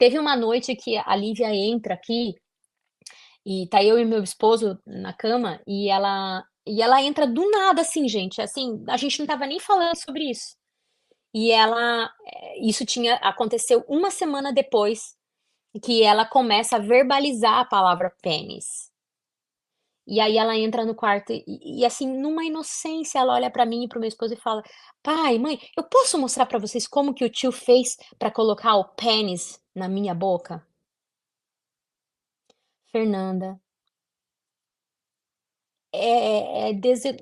Teve uma noite que a Lívia entra aqui e tá eu e meu esposo na cama e ela entra do nada assim, gente, assim, a gente não estava nem falando sobre isso. E isso tinha aconteceu uma semana depois que ela começa a verbalizar a palavra pênis. E aí ela entra no quarto e assim, numa inocência, ela olha pra mim e para o meu esposo e fala: "Pai, mãe, eu posso mostrar pra vocês como que o tio fez pra colocar o pênis na minha boca?" Fernanda, é dese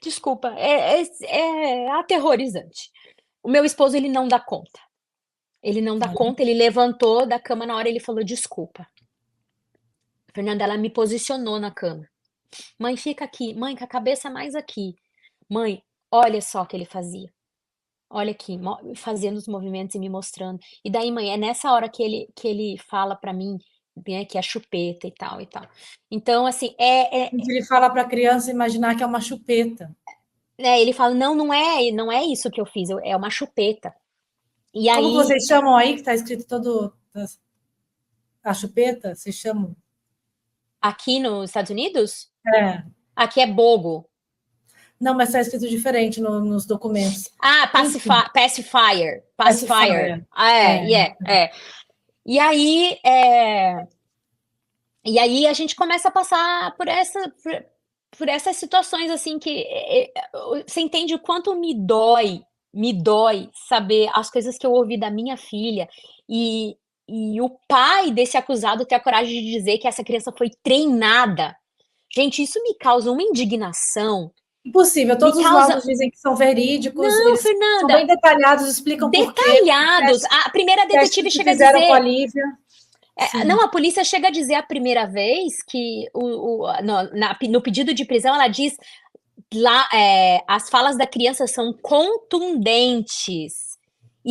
desculpa, é aterrorizante. O meu esposo, ele não dá conta. Ele não dá Olha, conta, ele levantou da cama na hora, ele falou: "Desculpa, Fernanda", ela me posicionou na cama. "Mãe, fica aqui. Mãe, com a cabeça mais aqui. Mãe, olha só o que ele fazia. Olha aqui", fazendo os movimentos e me mostrando. E daí, mãe, é nessa hora que ele fala pra mim, né, que é chupeta e tal e tal. Então, assim, ele fala para a criança imaginar que é uma chupeta. ele fala: "Não, não é isso que eu fiz, é uma chupeta". E Como que aí, vocês chamam aí, que está escrito todo a chupeta? Vocês chamam? aqui nos Estados Unidos, É. aqui é bogo. Não, mas está escrito diferente nos documentos. Ah, Enfim, pacifier, pacifier. pacifier. Ah, é, É. é. E aí, a gente começa a passar por essas situações assim que você entende o quanto me dói saber as coisas que eu ouvi da minha filha e, e o pai desse acusado ter a coragem de dizer que essa criança foi treinada. Gente, isso me causa uma indignação, Impossível. me Todos os causa. laudos dizem que são verídicos, Não, eles são Fernanda, bem detalhados, explicam por quê, detalhados. A primeira testes detetive que chega a fizeram com a dizer. Lívia. Não, Sim, a polícia chega a dizer a primeira vez que no pedido de prisão ela diz lá, as falas da criança são contundentes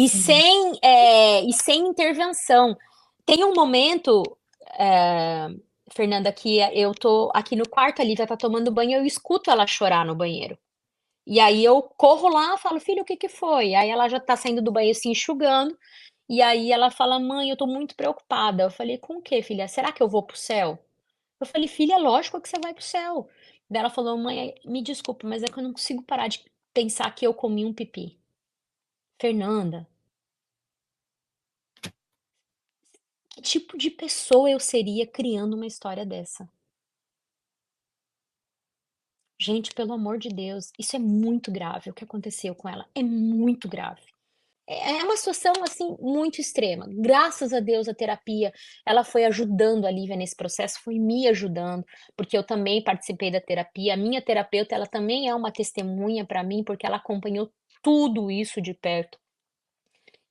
sim. e sem intervenção. Tem um momento, é, Fernanda, que eu tô aqui no quarto, a Lívia tá tomando banho, eu escuto ela chorar no banheiro. E aí eu corro lá, falo: "Filha, o que que foi?" Aí ela já tá saindo do banheiro se enxugando, e aí ela fala: "Mãe, eu tô muito preocupada". Eu falei: "Com o quê, filha? Será que eu vou para o céu?" Eu falei: "Filha, lógico que você vai para o céu". Daí ela falou: "Mãe, me desculpa, mas é que eu não consigo parar de pensar que eu comi um pipi". Fernanda, que tipo de pessoa eu seria criando uma história dessa? Gente, pelo amor de Deus, isso é muito grave o que aconteceu com ela, é muito grave. É uma situação, assim, muito extrema. Graças a Deus, a terapia, ela foi ajudando a Lívia nesse processo, foi me ajudando, porque eu também participei da terapia. A minha terapeuta, ela também é uma testemunha para mim, porque ela acompanhou tudo isso de perto.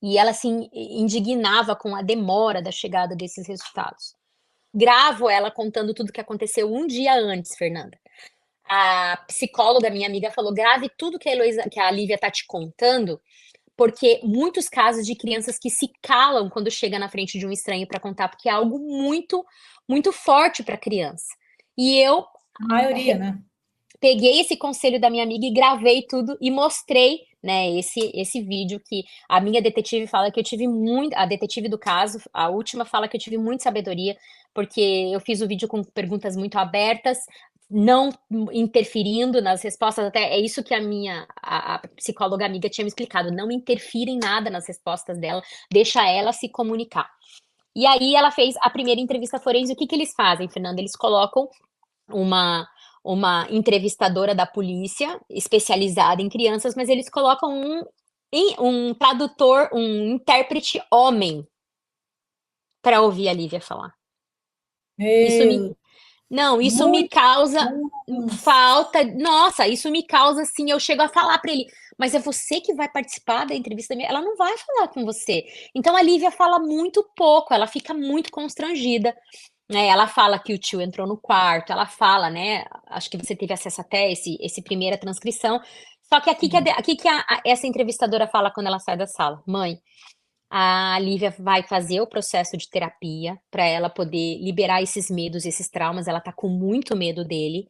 E ela se indignava com a demora da chegada desses resultados. Gravo ela contando tudo que aconteceu um dia antes, Fernanda. A psicóloga, minha amiga, falou: grave tudo que a Lívia tá te contando, porque muitos casos de crianças que se calam quando chega na frente de um estranho para contar, porque é algo muito, muito forte para a criança. E eu A maioria, né? peguei esse conselho da minha amiga e gravei tudo e mostrei, né, esse vídeo que a minha detetive fala que eu tive muito, a detetive do caso, a última fala que eu tive muita sabedoria, porque eu fiz o vídeo com perguntas muito abertas, não interferindo nas respostas, até é isso que a psicóloga amiga tinha me explicado, não interfira em nada nas respostas dela, deixa ela se comunicar. E aí ela fez a primeira entrevista forense. O que que eles fazem, Fernanda? Eles colocam uma uma entrevistadora da polícia especializada em crianças, mas eles colocam um tradutor, um intérprete homem para ouvir a Lívia falar. Isso me Meu, não, isso me muito. causa Nossa. falta, nossa, isso me causa assim, eu chego a falar para ele, mas é você que vai participar da entrevista minha? Ela não vai falar com você. Então a Lívia fala muito pouco, ela fica muito constrangida, né? Ela fala que o tio entrou no quarto, ela fala, né? Acho que você teve acesso até esse primeira transcrição. Só que aqui Sim. aqui que essa entrevistadora fala quando ela sai da sala, mãe, a Lívia vai fazer o processo de terapia para ela poder liberar esses medos, esses traumas. Ela tá com muito medo dele.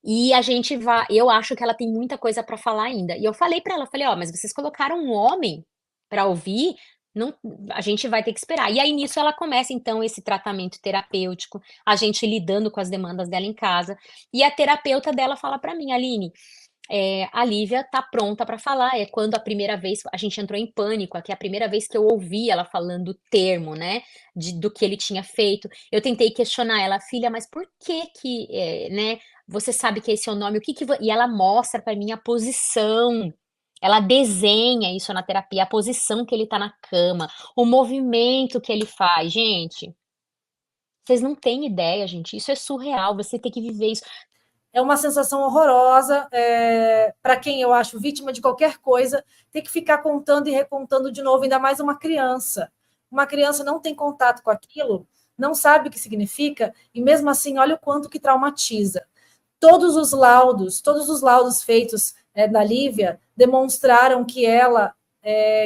E a gente vai. Eu acho que ela tem muita coisa para falar ainda. E eu falei para ela, falei, ó, mas vocês colocaram um homem para ouvir? Não, a gente vai ter que esperar. E aí nisso ela começa então esse tratamento terapêutico, a gente lidando com as demandas dela em casa, e a terapeuta dela fala para mim: "Aline, a Lívia tá pronta para falar". É quando a primeira vez a gente entrou em pânico, aqui é a primeira vez que eu ouvi ela falando o termo, né, do que ele tinha feito. Eu tentei questionar ela: "Filha, mas por que que, né, você sabe que esse é o nome, o que que vo", e ela mostra para mim a posição, ela desenha isso na terapia, a posição que ele tá na cama, o movimento que ele faz. Gente, vocês não têm ideia, gente, isso é surreal, você tem que viver isso. É uma sensação horrorosa para quem eu acho vítima de qualquer coisa, ter que ficar contando e recontando de novo, ainda mais uma criança. Uma criança não tem contato com aquilo, não sabe o que significa, e mesmo assim, olha o quanto que traumatiza. Todos os laudos feitos da Lívia demonstraram que ela,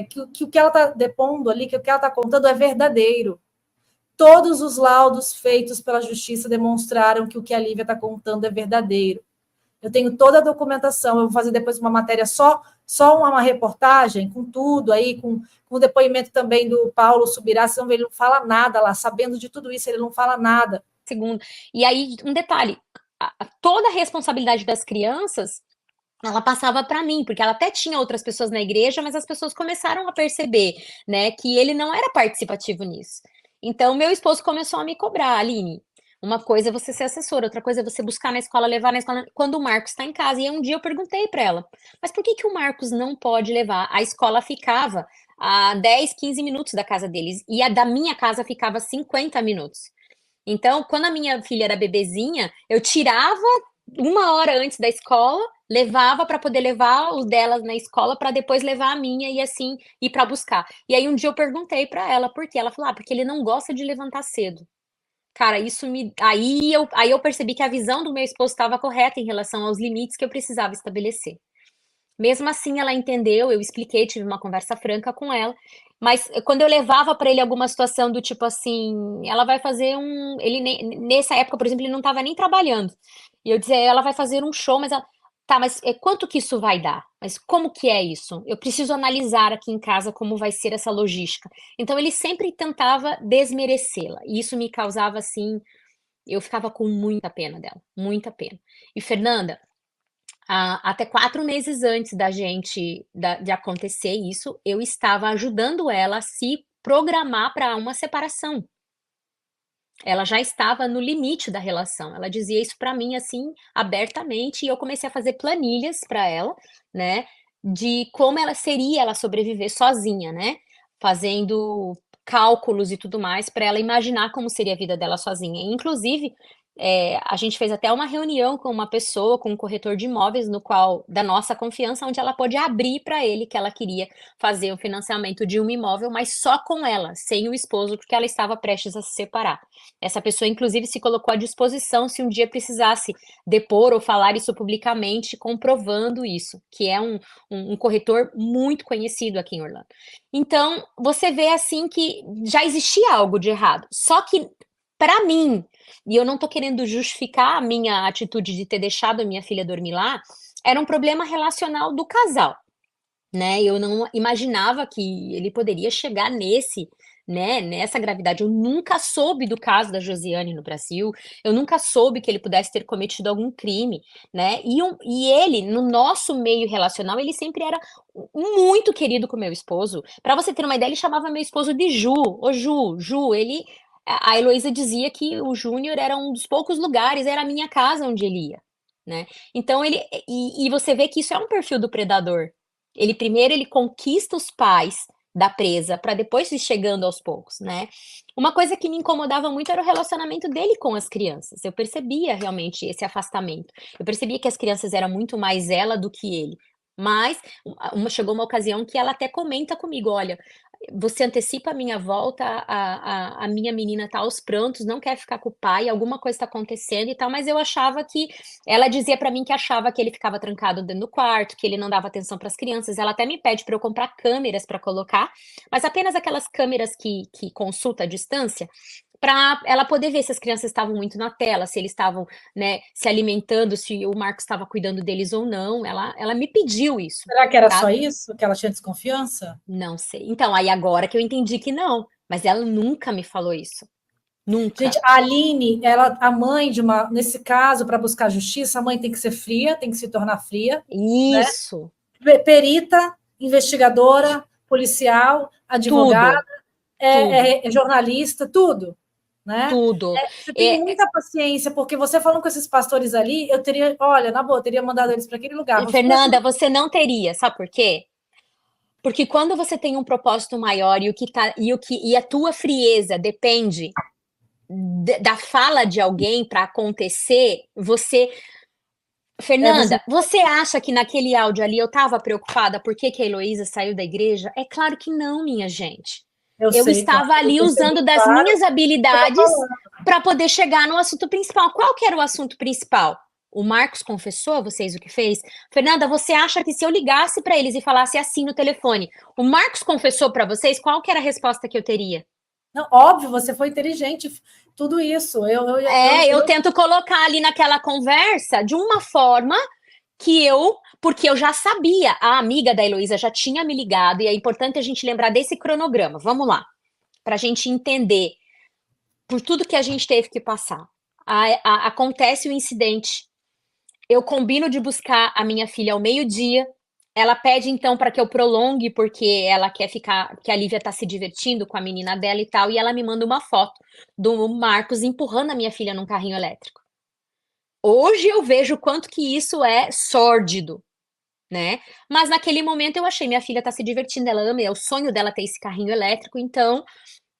que o que ela está depondo ali, que o que ela está contando é verdadeiro. Todos os laudos feitos pela justiça demonstraram que o que a Lívia está contando é verdadeiro. Eu tenho toda a documentação, eu vou fazer depois uma matéria só uma reportagem, com tudo aí, com o depoimento também do Paulo Subirá, senão ele não fala nada lá, sabendo de tudo isso, ele não fala nada. Segundo. E aí, um detalhe, toda a responsabilidade das crianças, ela passava para mim, porque ela até tinha outras pessoas na igreja, mas as pessoas começaram a perceber, né, que ele não era participativo nisso. Então, meu esposo começou a me cobrar: "Aline, uma coisa é você ser assessora, outra coisa é você buscar na escola, levar na escola quando o Marcos está em casa". E aí um dia eu perguntei para ela: "Mas por que que o Marcos não pode levar?". A escola ficava a 10, 15 minutos da casa deles, e a da minha casa ficava 50 minutos. Então, quando a minha filha era bebezinha, eu tirava 1 hora antes da escola, levava para poder levar os delas na escola, para depois levar a minha e assim ir para buscar. E aí um dia eu perguntei para ela por quê, ela falou: "Ah, porque ele não gosta de levantar cedo". Cara, isso me aí eu percebi que a visão do meu esposo estava correta em relação aos limites que eu precisava estabelecer. Mesmo assim, ela entendeu, eu expliquei, tive uma conversa franca com ela, mas quando eu levava para ele alguma situação do tipo assim, ela vai fazer um ele nem nessa época, por exemplo, ele não estava nem trabalhando, e eu dizia: "Ela vai fazer um show", mas ela: "Tá, mas, quanto que isso vai dar? Mas como que é isso? Eu preciso analisar aqui em casa como vai ser essa logística". Então ele sempre tentava desmerecê-la, e isso me causava, assim, eu ficava com muita pena dela, muita pena. E Fernanda, até 4 meses antes da gente de acontecer isso, eu estava ajudando ela a se programar para uma separação. Ela já estava no limite da relação, ela dizia isso para mim, assim, abertamente, e eu comecei a fazer planilhas para ela, né, de como ela sobreviver sozinha, né, fazendo cálculos e tudo mais para ela imaginar como seria a vida dela sozinha. Inclusive, a gente fez até uma reunião com uma pessoa, com um corretor de imóveis, no qual da nossa confiança, onde ela pôde abrir para ele que ela queria fazer o financiamento de um imóvel, mas só com ela, sem o esposo, porque ela estava prestes a se separar. Essa pessoa, inclusive, se colocou à disposição se um dia precisasse depor ou falar isso publicamente, comprovando isso, que é um corretor muito conhecido aqui em Orlando. Então, você vê assim que já existia algo de errado. Só que, para mim, e eu não tô querendo justificar a minha atitude de ter deixado a minha filha dormir lá, era um problema relacional do casal, né, eu não imaginava que ele poderia chegar nessa gravidade. Eu nunca soube do caso da Josiane no Brasil, eu nunca soube que ele pudesse ter cometido algum crime, né, e ele, no nosso meio relacional, ele sempre era muito querido com meu esposo. Para você ter uma ideia, ele chamava meu esposo de Ju: "Ô Ju, Ju", ele a Heloísa dizia que o Júnior era um dos poucos lugares, era a minha casa onde ele ia, né. Então ele e você vê que isso é um perfil do predador. Ele conquista os pais da presa para depois ir chegando aos poucos, né. Uma coisa que me incomodava muito era o relacionamento dele com as crianças, eu percebia realmente esse afastamento. Eu percebia que as crianças eram muito mais ela do que ele, mas chegou uma ocasião que ela até comenta comigo: "Olha, você antecipa a minha volta, a minha menina tá aos prantos, não quer ficar com o pai, alguma coisa está acontecendo e tal", mas eu achava que ela dizia pra mim que achava que ele ficava trancado dentro do quarto, que ele não dava atenção para as crianças. Ela até me pede para eu comprar câmeras para colocar, mas apenas aquelas câmeras que consulta à distância, para ela poder ver se as crianças estavam muito na tela, se eles estavam, né, se alimentando, se o Marcos estava cuidando deles ou não. Ela me pediu isso, Será que era só sabe? isso? Que ela tinha desconfiança? Não sei. Então, aí agora que eu entendi que não, mas ela nunca me falou isso. Gente, Nunca. a Aline, ela, a mãe de uma, nesse caso, para buscar justiça, a mãe tem que ser fria, tem que se tornar fria, né? Isso. Perita, investigadora, policial, advogada, Tudo, tudo, jornalista, tudo, né? tudo. Você tem É, muita paciência, porque você falando com esses pastores ali, eu teria, olha, na boa, eu teria mandado eles para aquele lugar. Vamos supor assim, Fernanda, você não teria, sabe por quê? Porque quando você tem um propósito maior e a tua frieza depende da fala de alguém para acontecer, você. você, Fernanda, você acha que naquele áudio ali eu estava preocupada por que a Heloísa saiu da igreja? É claro que não, minha gente. eu Eu sei, claro, estava eu ali percebi, usando das claro, minhas eu tô habilidades falando. para poder chegar no assunto principal. Qual que era o assunto principal? O Marcos confessou a vocês o que fez? Fernanda, você acha que se eu ligasse para eles e falasse assim no telefone, o Marcos confessou para vocês, qual que era a resposta que eu teria? Não, óbvio, você foi inteligente, tudo isso. Eu tento colocar ali naquela conversa de uma forma porque eu já sabia, a amiga da Heloísa já tinha me ligado, e é importante a gente lembrar desse cronograma. Vamos lá, para a gente entender por tudo que a gente teve que passar. Acontece o incidente, eu combino de buscar a minha filha ao meio-dia. Ela pede então para que eu prolongue, porque ela quer ficar, que a Lívia tá se divertindo com a menina dela e tal, e ela me manda uma foto do Marcos empurrando a minha filha num carrinho elétrico. Hoje eu vejo o quanto que isso é sórdido, né? Mas naquele momento eu achei, minha filha tá se divertindo, ela ama, é o sonho dela ter esse carrinho elétrico, então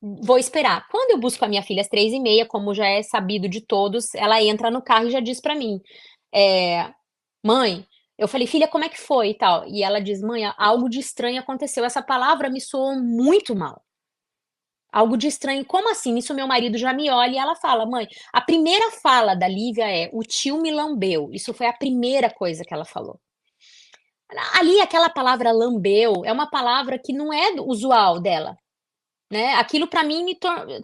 vou esperar. Quando eu busco a minha filha às 3h30, como já é sabido de todos, ela entra no carro e já diz pra mim, é, mãe, eu falei, filha, como é que foi e tal? E ela diz, mãe, algo de estranho aconteceu. Essa palavra me soou muito mal. Algo de estranho, como assim? Isso meu marido já me olha e ela fala, mãe, a primeira fala da Lívia é, o tio me lambeu. Isso foi a primeira coisa que ela falou. Ali, aquela palavra lambeu é uma palavra que não é usual dela, né? Aquilo para mim me torna.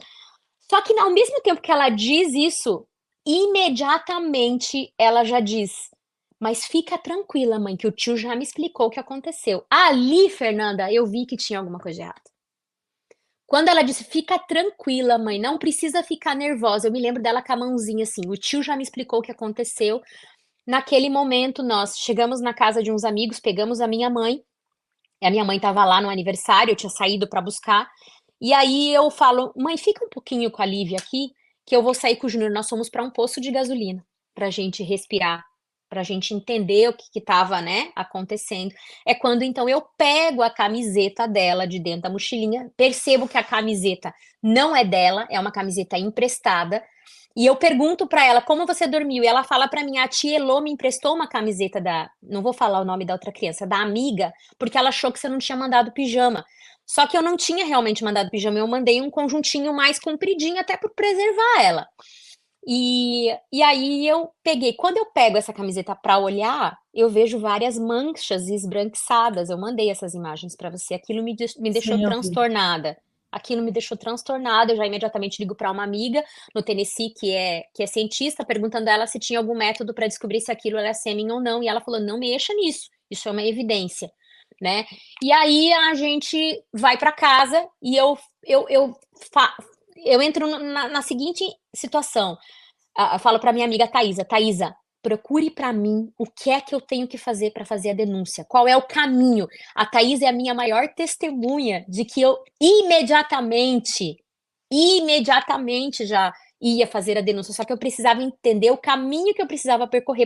Só que ao mesmo tempo que ela diz isso, imediatamente ela já diz: mas fica tranquila, mãe, que o tio já me explicou o que aconteceu. Ali, Fernanda, eu vi que tinha alguma coisa de errado. Quando ela disse, fica tranquila, mãe, não precisa ficar nervosa. Eu me lembro dela com a mãozinha assim, o tio já me explicou o que aconteceu. Naquele momento, nós chegamos na casa de uns amigos, pegamos a minha mãe. E a minha mãe estava lá no aniversário, eu tinha saído para buscar. E aí eu falo, mãe, fica um pouquinho com a Lívia aqui, que eu vou sair com o Júnior. Nós fomos para um posto de gasolina, para a gente respirar, para a gente entender o que estava, né, acontecendo. É quando então eu pego a camiseta dela de dentro da mochilinha, percebo que a camiseta não é dela, é uma camiseta emprestada. E eu pergunto para ela como você dormiu, e ela fala para mim, a tia Elô me emprestou uma camiseta não vou falar o nome da outra criança, da amiga, porque ela achou que você não tinha mandado pijama. Só que eu não tinha realmente mandado pijama, eu mandei um conjuntinho mais compridinho, até por preservar ela. E aí eu peguei, quando eu pego essa camiseta para olhar, eu vejo várias manchas esbranquiçadas. Eu mandei essas imagens para você, aquilo me deixou Sim, eu vi. transtornada. Aquilo me deixou transtornada. Eu já imediatamente ligo para uma amiga no Tennessee que é cientista, perguntando a ela se tinha algum método para descobrir se aquilo era sêmen ou não. E ela falou: não mexa nisso, isso é uma evidência, né? E aí a gente vai para casa e eu entro na seguinte situação. Falo para minha amiga Thaisa, Thaisa, procure para mim o que é que eu tenho que fazer para fazer a denúncia. Qual é o caminho? A Thaisa é a minha maior testemunha de que eu imediatamente já ia fazer a denúncia, só que eu precisava entender o caminho que eu precisava percorrer